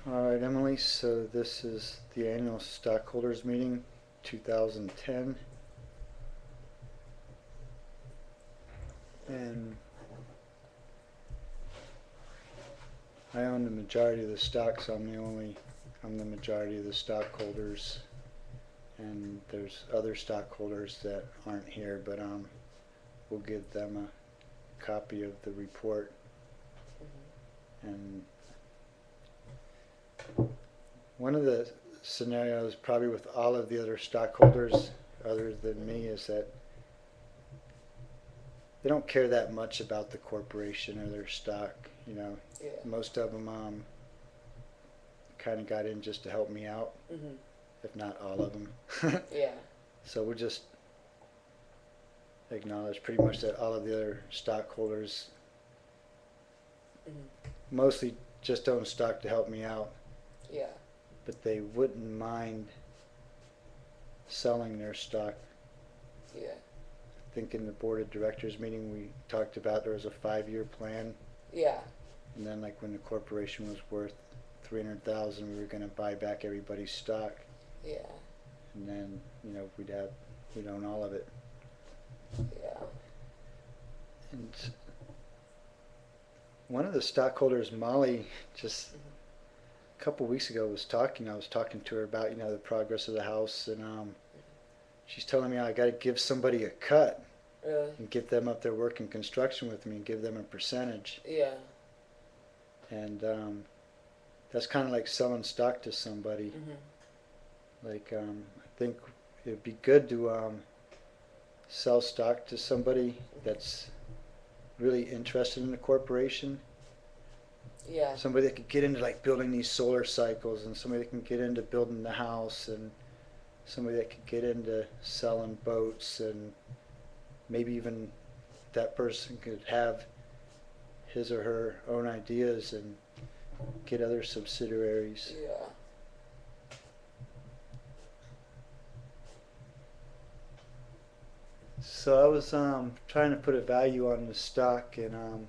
All right, Emily, so this is the annual stockholders meeting 2010. And I own the majority of the stock, so I'm the majority of the stockholders. And there's other stockholders that aren't here, but we'll give them a copy of the report. And one of the scenarios, probably with all of the other stockholders other than me, is that they don't care that much about the corporation or their stock. Yeah. Most of them kind of got in just to help me out, if not all of them. Yeah. So we'll just acknowledge pretty much that all of the other stockholders mostly just own stock to help me out, Yeah. but they wouldn't mind selling their stock. Yeah. I think in the board of directors meeting we talked about there was a 5-year plan, Yeah. and then like when the corporation was worth 300,000, we were going to buy back everybody's stock, Yeah. and then we'd own all of it. Yeah. And one of the stockholders, Molly, just a couple weeks ago was talking. I was talking to her about the progress of the house, and she's telling me I got to give somebody a cut Really? and get them up there working construction with me and give them a percentage. Yeah. And that's kind of like selling stock to somebody. Like I think it'd be good to sell stock to somebody that's really interested in the corporation. Yeah. Somebody that could get into like building these solar cycles, and somebody that can get into building the house, and somebody that could get into selling boats, and maybe even that person could have his or her own ideas and get other subsidiaries. Yeah. So I was trying to put a value on the stock, and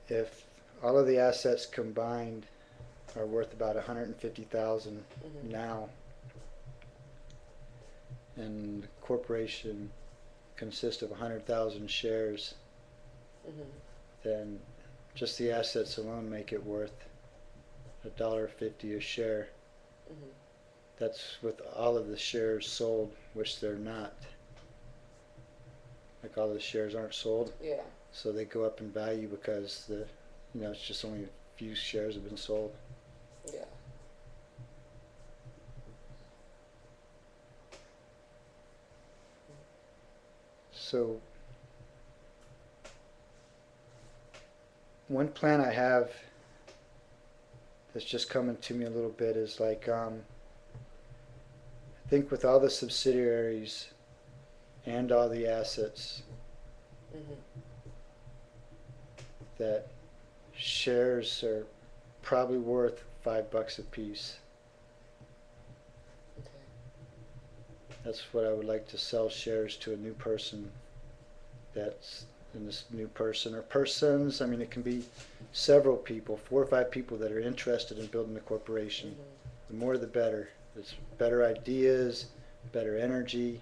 if all of the assets combined are worth about 150,000 now, and the corporation consists of 100,000 shares, then just the assets alone make it worth $1.50 a share. That's with all of the shares sold, which they're not. Like all the shares aren't sold, Yeah. so they go up in value because it's just only a few shares have been sold. Yeah. So one plan I have that's just coming to me a little bit is like I think with all the subsidiaries and all the assets, that shares are probably worth $5 a piece. Okay. That's what I would like to sell shares to a new person. That's in this new person or persons. I mean, it can be several people, 4 or 5 people that are interested in building the corporation. The more, the better. There's better ideas, better energy.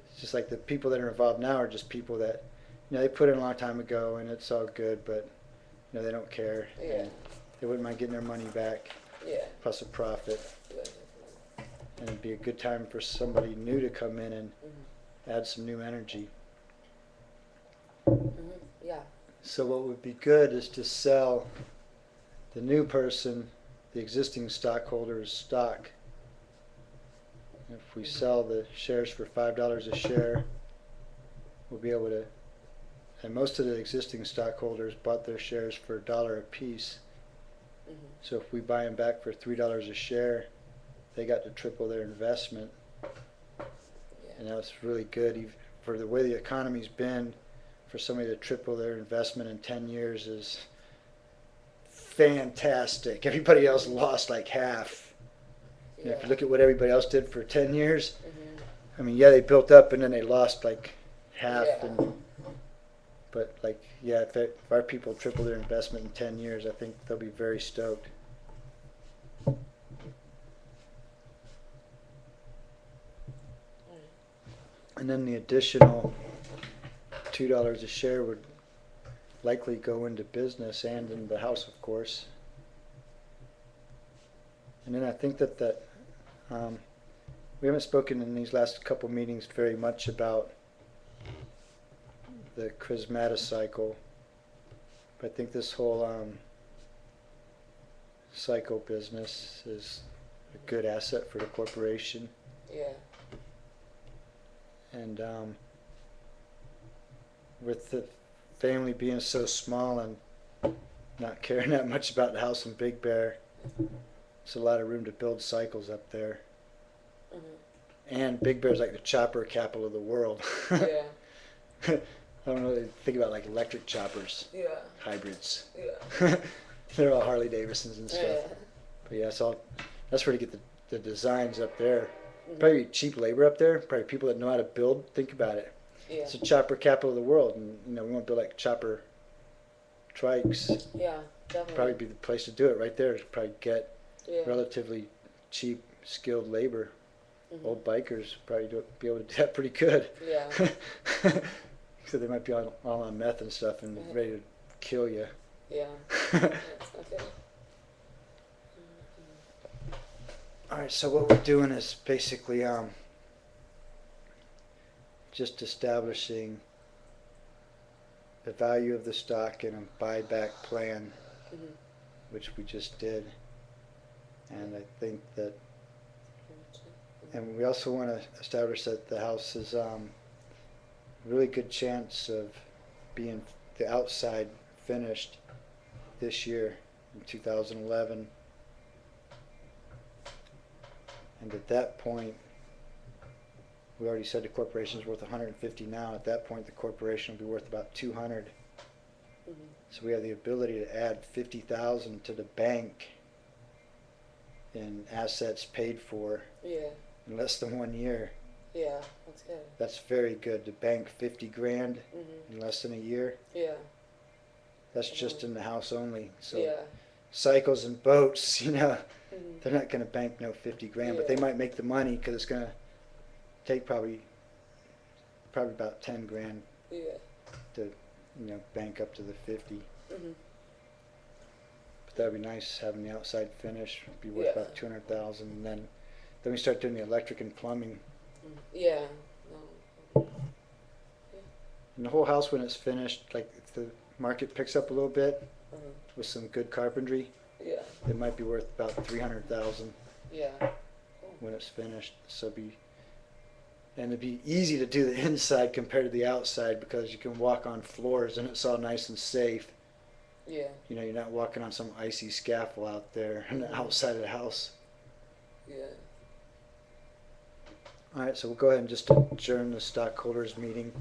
It's just like the people that are involved now are just people that they put in a long time ago, and it's all good, but they don't care. Yeah. And they wouldn't mind getting their money back, Yeah. plus a profit. Yeah. And it'd be a good time for somebody new to come in and add some new energy. Yeah. So what would be good is to sell the new person the existing stockholder's stock. If we sell the shares for $5 a share, we'll be able to, and most of the existing stockholders bought their shares for $1 a piece. So if we buy them back for $3 a share, they got to triple their investment. And that's really good. For the way the economy's been, for somebody to triple their investment in 10 years is fantastic. Everybody else lost like half. Yeah. If you look at what everybody else did for 10 years, I mean, yeah, they built up and then they lost like half. Yeah. But like, yeah, if our people triple their investment in 10 years, I think they'll be very stoked. And then the additional $2 a share would likely go into business and in the house, of course. And then I think that we haven't spoken in these last couple meetings very much about the charismatic cycle, but I think this whole cycle business is a good asset for the corporation. Yeah. And with the family being so small and not caring that much about the house in Big Bear, there's a lot of room to build cycles up there. Mm-hmm. And Big Bear's like the chopper capital of the world. Yeah. I don't know, they think about like electric choppers, Yeah. hybrids. Yeah. They're all Harley Davidsons and stuff. Yeah. But yeah, that's where to get the designs up there. Mm-hmm. Probably cheap labor up there, probably people that know how to build. Think about it. Yeah. It's a chopper capital of the world, and we want to build like chopper trikes. Yeah, definitely. Probably be the place to do it right there. Probably get Yeah. relatively cheap, skilled labor. Mm-hmm. Old bikers probably be able to do that pretty good. Yeah. So they might be all on meth and stuff and Right. ready to kill you. Yeah. That's not good. All right, so what we're doing is basically just establishing the value of the stock in a buyback plan, Mm-hmm. which we just did. And I think that, and we also want to establish that the house is a really good chance of being the outside finished this year in 2011. And at that point, we already said the corporation's worth 150 now. At that point, the corporation will be worth about 200. Mm-hmm. So we have the ability to add 50,000 to the bank in assets paid for Yeah. in less than 1 year. Yeah. That's good. That's very good. To bank 50 grand Mm-hmm. in less than a year. Yeah. That's just in the house only. So Yeah. cycles and boats, Mm-hmm. they're not going to bank no 50 grand, but they Yeah. might make the money because it's going to take probably about 10 grand Yeah. to bank up to the 50. Mm-hmm. But that'd be nice having the outside finish, be worth Yeah. about 200,000, and then we start doing the electric and plumbing. Yeah. No. And the whole house, when it's finished, like if the market picks up a little bit Mm-hmm. with some good carpentry, Yeah. it might be worth about 300,000 Yeah. when it's finished. So it'd be easy to do the inside compared to the outside because you can walk on floors and it's all nice and safe. Yeah. You're not walking on some icy scaffold out there on the outside of the house. Yeah. All right, so we'll go ahead and just adjourn the stockholders meeting.